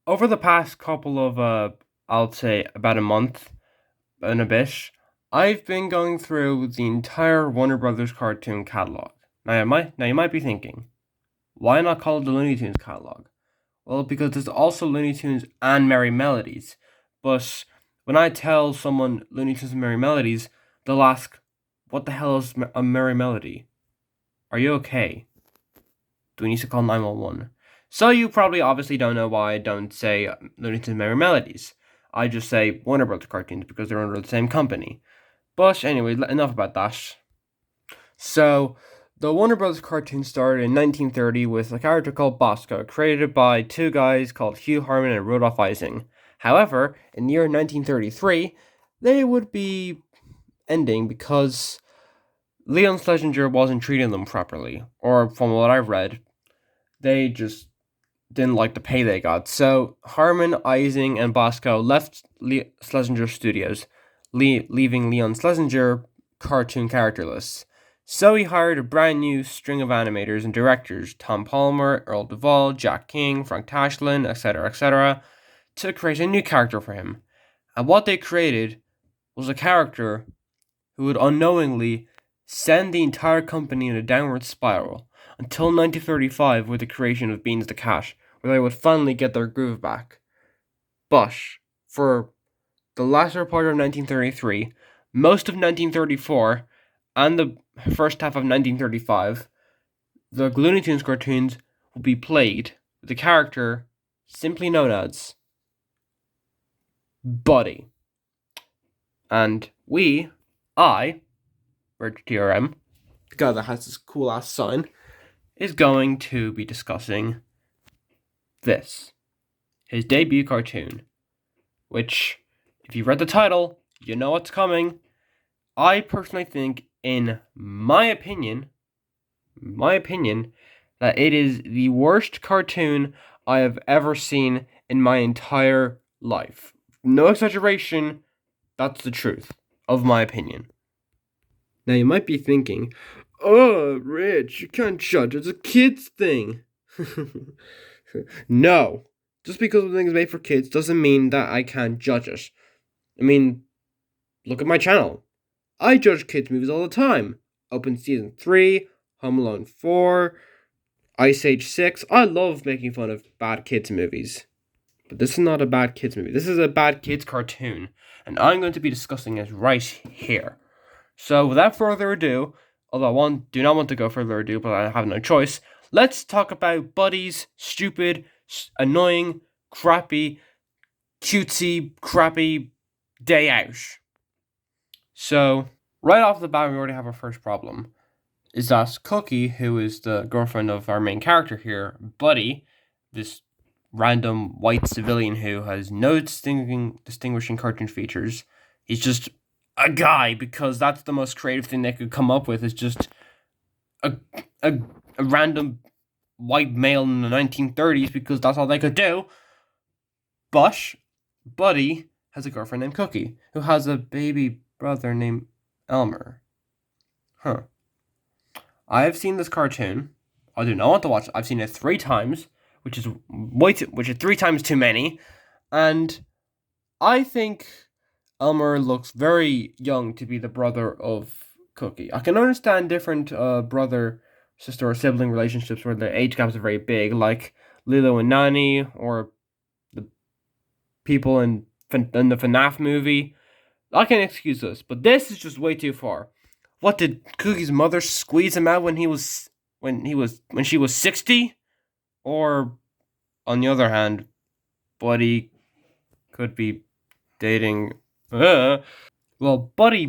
Over the past couple of, I'll say about a month and a bit, I've been going through the entire Warner Brothers cartoon catalog. Now you might be thinking, why not call it the Looney Tunes catalog? Well, because there's also Looney Tunes and Merry Melodies. But when I tell someone Looney Tunes and Merry Melodies, they'll ask, "What the hell is a Merry Melody? Are you okay? Do we need to call 911?" So you probably obviously don't know why I don't say Looney Tunes Merry Melodies. I just say Warner Brothers cartoons because they're under the same company. But anyway, enough about that. So the Warner Brothers cartoon started in 1930 with a character called Bosco, created by two guys called Hugh Harman and Rudolph Ising. However, in the year 1933, they would be ending because Leon Schlesinger wasn't treating them properly, or from what I've read, they just didn't like the pay they got. So Harman, Ising, and Bosco left Schlesinger Studios, leaving Leon Schlesinger cartoon characterless. So he hired a brand new string of animators and directors, Tom Palmer, Earl Duvall, Jack King, Frank Tashlin, etc., to create a new character for him. And what they created was a character who would unknowingly send the entire company in a downward spiral until 1935 with the creation of Beans the Cat, where they would finally get their groove back. But for the latter part of 1933, most of 1934, and the first half of 1935, the Looney Tunes cartoons will be played with a character simply known as Buddy. And RichTRM, the guy that has this cool ass sign, is going to be discussing this, his debut cartoon, which, if you read the title, you know what's coming. I personally think, in my opinion, that it is the worst cartoon I have ever seen in my entire life. No exaggeration, that's the truth of my opinion. Now you might be thinking, "Oh, Rich, you can't judge. It's a kid's thing." No. Just because something is made for kids doesn't mean that I can't judge it. I mean, look at my channel. I judge kids' movies all the time. Open Season 3, Home Alone 4, Ice Age 6. I love making fun of bad kids' movies. But this is not a bad kids' movie. This is a bad kids' cartoon. And I'm going to be discussing it right here. So, without further ado, although I do not want to go further ado, but I have no choice, let's talk about Buddy's stupid, annoying, crappy, crappy day out. So, right off the bat, we already have our first problem. Is that Cookie, who is the girlfriend of our main character here, Buddy, this random white civilian who has no distinguishing cartoon features, he's just a guy, because that's the most creative thing they could come up with, is just a, a, a random white male in the 1930s, because that's all they could do. But Buddy has a girlfriend named Cookie, who has a baby brother named Elmer. Huh. I have seen this cartoon. I do not want to watch it. I've seen it 3 times, which is which is 3 times too many, and I think Elmer looks very young to be the brother of Cookie. I can understand different brother, sister, or sibling relationships where the age gaps are very big, like Lilo and Nani, or the people in the FNAF movie. I can excuse this, but this is just way too far. What, did Cookie's mother squeeze him out when she was 60? Or, on the other hand, Buddy could be dating. Well, Boy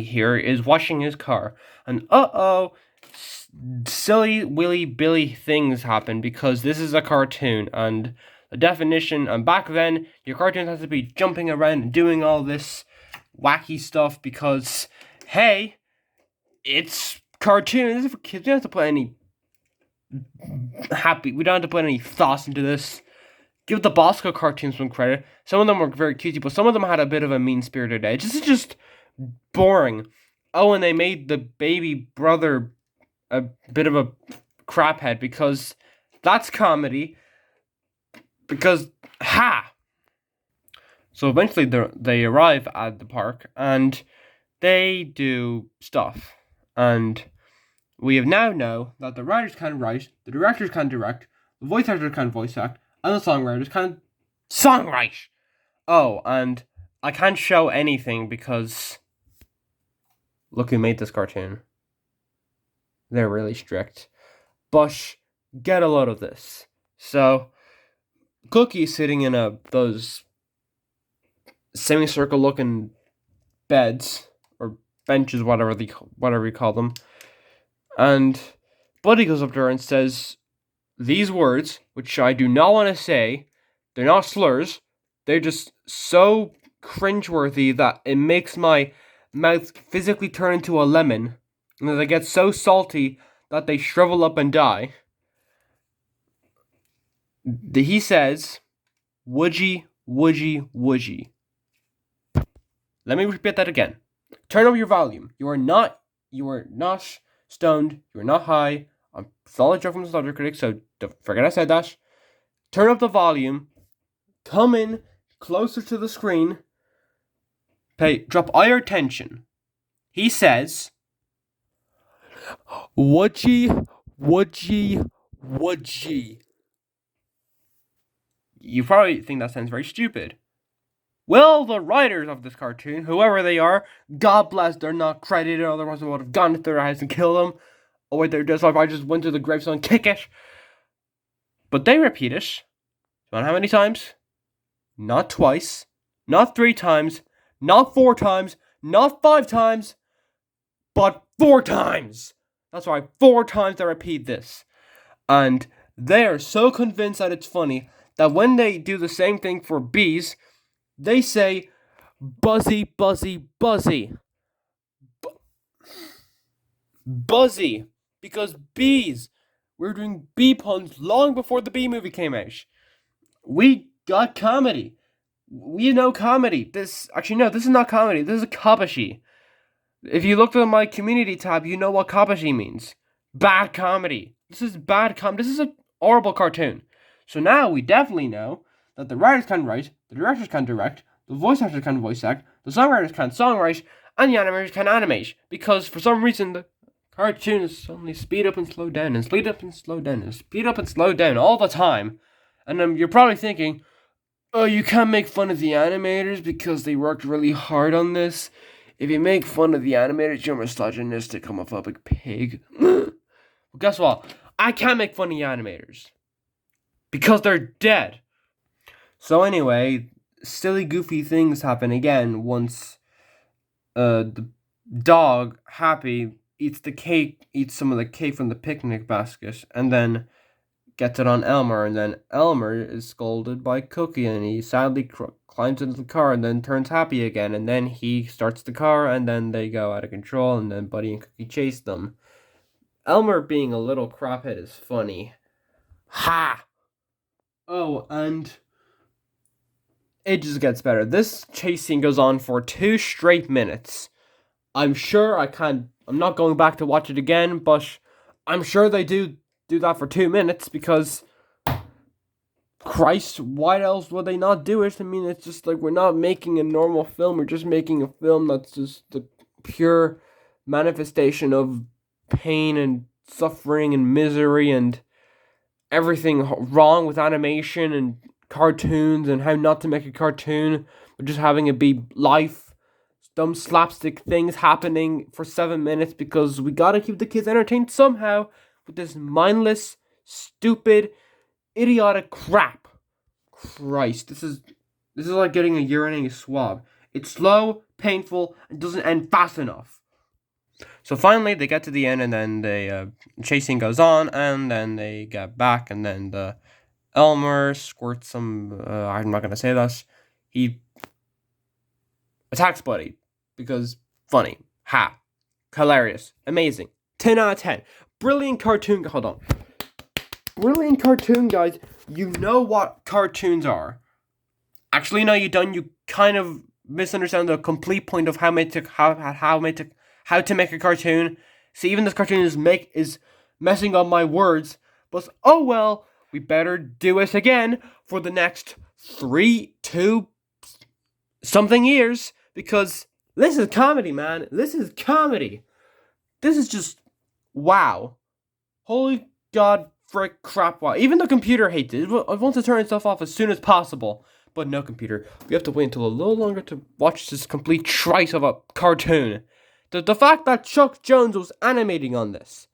here is washing his car, and silly Willy Billy things happen because this is a cartoon, and the definition, and back then, your cartoons had to be jumping around and doing all this wacky stuff because, hey, it's cartoon. This is for kids. We don't have to put any we don't have to put any thoughts into this. Give the Bosco cartoons some credit. Some of them were very cutesy, but some of them had a bit of a mean-spirited edge. This is just boring. Oh, and they made the baby brother a bit of a craphead because that's comedy. Because, ha! So eventually they arrive at the park and they do stuff. And we have now know that the writers can write, the directors can direct, the voice actors can voice act, and the songwriters can songwrite. Oh, and I can't show anything because look who made this cartoon. They're really strict. But get a load of this. So Cookie's sitting in those semicircle looking beds or benches, whatever you call them, and Buddy goes up to her and says these words, which I do not want to say. They're not slurs. They're just so cringeworthy that it makes my mouth physically turn into a lemon, and they get so salty that they shrivel up and die. He says, "Woodgie, woodgie, woodgie." Let me repeat that again. Turn up your volume. You are not stoned. You are not high. I'm solid joke from the Slaughter Critic, so don't forget I said that. Turn up the volume. Come in closer to the screen. Drop all your attention. He says, "Woodgie, woodgie, woodgie." You probably think that sounds very stupid. Well, the writers of this cartoon, whoever they are, God bless, they're not credited, otherwise I would have gone to their house and killed them. Or wait, they're just like, I just went to the gravestone and kick it. But they repeat it. You know how many times? Not twice, not 3 times, not 4 times, not 5 times, but 4 times. That's right, 4 times they repeat this. And they are so convinced that it's funny that when they do the same thing for bees, they say, "Buzzy, buzzy, buzzy." Buzzy. Because bees. We were doing bee puns long before the Bee Movie came out. We got comedy. We know comedy. This is not comedy. This is a kabashi. If you looked at my community tab, you know what kabashi means. Bad comedy. This is bad comedy. This is a horrible cartoon. So now we definitely know that the writers can write, the directors can direct, the voice actors can voice act, the songwriters can songwrite, and the animators can animate. Because for some reason the cartoons suddenly speed up and slow down, and speed up and slow down, and speed up and slow down all the time. And you're probably thinking, oh, you can't make fun of the animators because they worked really hard on this. If you make fun of the animators, you're misogynistic, homophobic pig. Well, guess what? I can't make fun of the animators. Because they're dead. So anyway, silly, goofy things happen again once the dog, Happy, eats some of the cake from the picnic basket, and then gets it on Elmer, and then Elmer is scolded by Cookie, and he sadly climbs into the car, and then turns happy again, and then he starts the car, and then they go out of control, and then Buddy and Cookie chase them. Elmer being a little craphead is funny. Ha! Oh, and it just gets better. This chase scene goes on for 2 straight minutes. I'm sure I'm not going back to watch it again, but I'm sure they do that for 2 minutes because, Christ, why else would they not do it? I mean, it's just like we're not making a normal film. We're just making a film that's just the pure manifestation of pain and suffering and misery and everything wrong with animation and cartoons and how not to make a cartoon, but just having it be life. Dumb slapstick things happening for 7 minutes because we gotta keep the kids entertained somehow with this mindless, stupid, idiotic crap. Christ, this is like getting a urinating swab. It's slow, painful, and doesn't end fast enough. So finally, they get to the end, and then the chasing goes on, and then they get back, and then the Elmer squirts some. I'm not gonna say that. He attacks Buddy because funny, hilarious, amazing, 10 out of 10, brilliant cartoon. Hold on, brilliant cartoon, guys. You know what cartoons are. Actually, no, you don't. You kind of misunderstand the complete point of how to make a cartoon. See, even this cartoon is messing up my words. But oh well, we better do it again for the next 2 something years, because this is comedy, man. This is comedy. This is just wow. Holy god, frick, crap, wow. Even the computer hates it. It wants to turn itself off as soon as possible. But no, computer. We have to wait until a little longer to watch this complete trice of a cartoon. The fact that Chuck Jones was animating on this.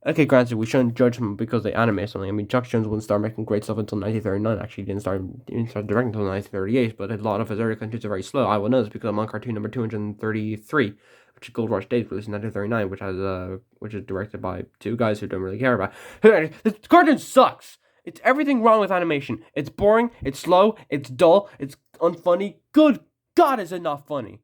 Okay, granted, we shouldn't judge him because they animate something. I mean, Chuck Jones wouldn't start making great stuff until 1939. Actually, he didn't start directing until 1938, but a lot of his early cartoons are very slow. I will know this because I'm on cartoon number 233, which is Gold Rush Days, released in 1939, which is directed by two guys who don't really care about. This cartoon sucks. It's everything wrong with animation. It's boring, it's slow, it's dull, it's unfunny. Good God, is it not funny?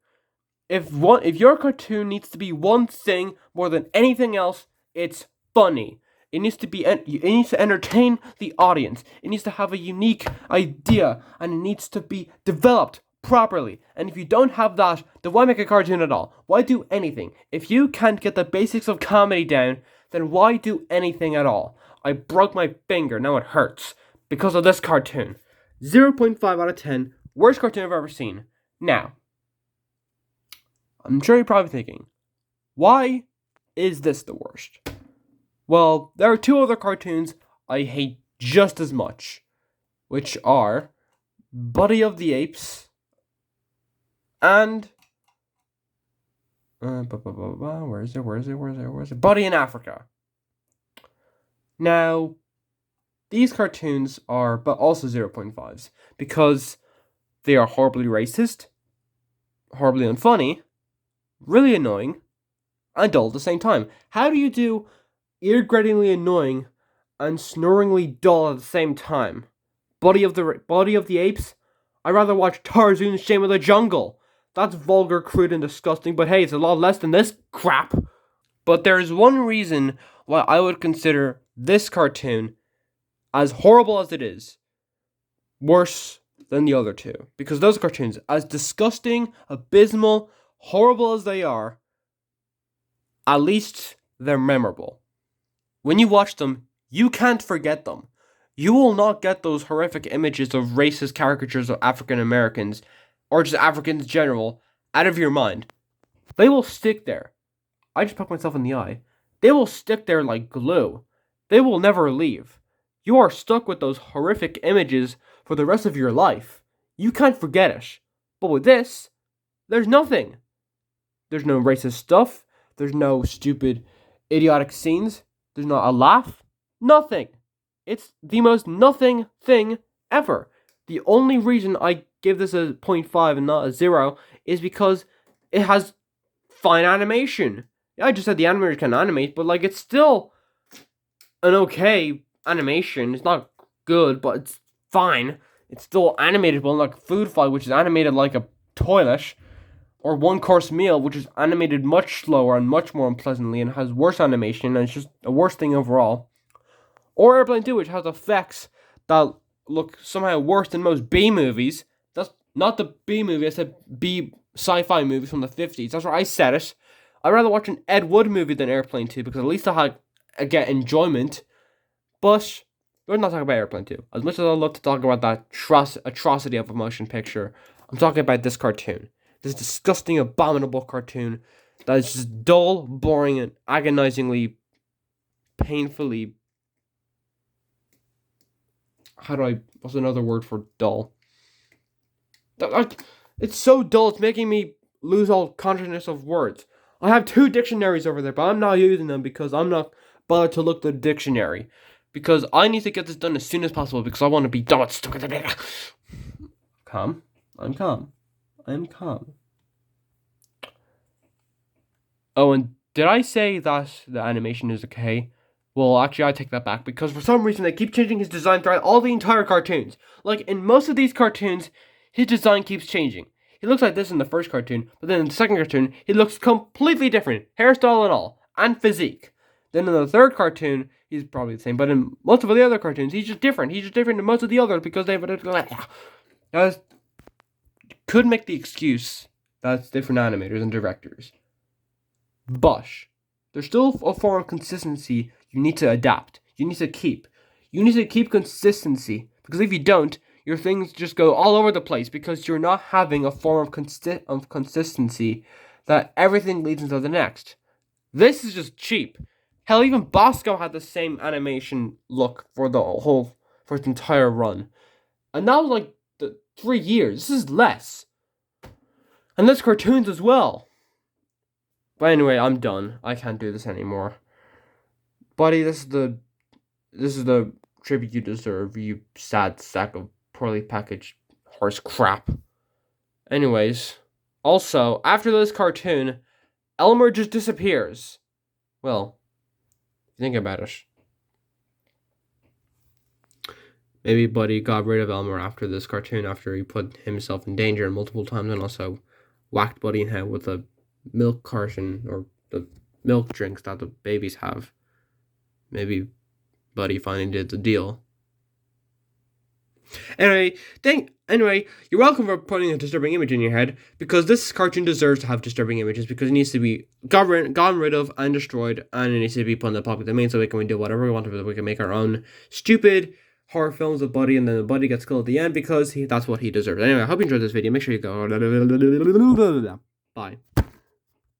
If your cartoon needs to be one thing more than anything else, it's funny. It needs to entertain the audience. It needs to have a unique idea, and it needs to be developed properly. And if you don't have that, then why make a cartoon at all? Why do anything? If you can't get the basics of comedy down, then why do anything at all? I broke my finger, now it hurts, because of this cartoon. 0.5 out of 10, worst cartoon I've ever seen. Now, I'm sure you're probably thinking, why is this the worst? Well, there are two other cartoons I hate just as much, which are Buddy of the Apes and where is it? Buddy in Africa. Now, these cartoons are but also 0.5s because they are horribly racist, horribly unfunny, really annoying, and dull at the same time. How do you do ear-gratingly annoying and snoringly dull at the same time? Buddy of the Apes? I'd rather watch Tarzan's Shame of the Jungle. That's vulgar, crude, and disgusting, but hey, it's a lot less than this crap. But there's one reason why I would consider this cartoon, as horrible as it is, worse than the other two. Because those cartoons, as disgusting, abysmal, horrible as they are, at least they're memorable. When you watch them, you can't forget them. You will not get those horrific images of racist caricatures of African Americans, or just Africans in general, out of your mind. They will stick there. I just poked myself in the eye. They will stick there like glue. They will never leave. You are stuck with those horrific images for the rest of your life. You can't forget it. But with this, there's nothing. There's no racist stuff. There's no stupid, idiotic scenes. There's not a laugh. Nothing. It's the most nothing thing ever. The only reason I give this a 0.5 and not a 0 is because it has fine animation. Yeah, I just said the animators can animate, but like it's still an okay animation. It's not good, but it's fine. It's still animated, but like Food Fight, which is animated like a toilet, or One Course Meal, which is animated much slower and much more unpleasantly and has worse animation, and it's just a worse thing overall. Or Airplane 2, which has effects that look somehow worse than most B movies. That's not the B movie, I said B sci-fi movies from the 50s. That's where I said it. I'd rather watch an Ed Wood movie than Airplane 2, because at least I get enjoyment. But we're not talking about Airplane 2. As much as I love to talk about that atrocity of a motion picture, I'm talking about this cartoon. This disgusting, abominable cartoon that is just dull, boring, and agonizingly, painfully... What's another word for dull? It's so dull, it's making me lose all consciousness of words. I have 2 dictionaries over there, but I'm not using them because I'm not bothered to look the dictionary. Because I need to get this done as soon as possible because I want to be done with stuck with the Calm. I'm calm. I'm calm. Oh, and did I say that the animation is okay? Well, actually, I take that back, because for some reason they keep changing his design throughout all the entire cartoons. Like, in most of these cartoons, his design keeps changing. He looks like this in the first cartoon, but then in the second cartoon, he looks completely different, hairstyle and all, and physique. Then in the third cartoon, he's probably the same, but in most of the other cartoons, he's just different. He's just different than most of the others because they could make the excuse that it's different animators and directors. But there's still a form of consistency you need to adapt. You need to keep. You need to keep consistency, because if you don't, your things just go all over the place because you're not having a form of consistency that everything leads into the next. This is just cheap. Hell, even Bosco had the same animation look for its entire run. And that was like 3 years. This is less. And there's cartoons as well. But anyway, I'm done. I can't do this anymore. Buddy, this is the tribute you deserve, you sad sack of poorly packaged horse crap. Anyways, also, after this cartoon, Elmer just disappears. Well, think about it. Maybe Buddy got rid of Elmer after this cartoon, after he put himself in danger multiple times and also whacked Buddy in the head with a milk carton, or the milk drinks that the babies have. Maybe Buddy finally did the deal. Anyway, you're welcome for putting a disturbing image in your head, because this cartoon deserves to have disturbing images, because it needs to be gotten rid of and destroyed, and it needs to be put in the public domain so we can do whatever we want with it. We can make our own stupid horror films with Buddy, and then the Buddy gets killed at the end because that's what he deserves. Anyway, I hope you enjoyed this video. Make sure you go. Bye.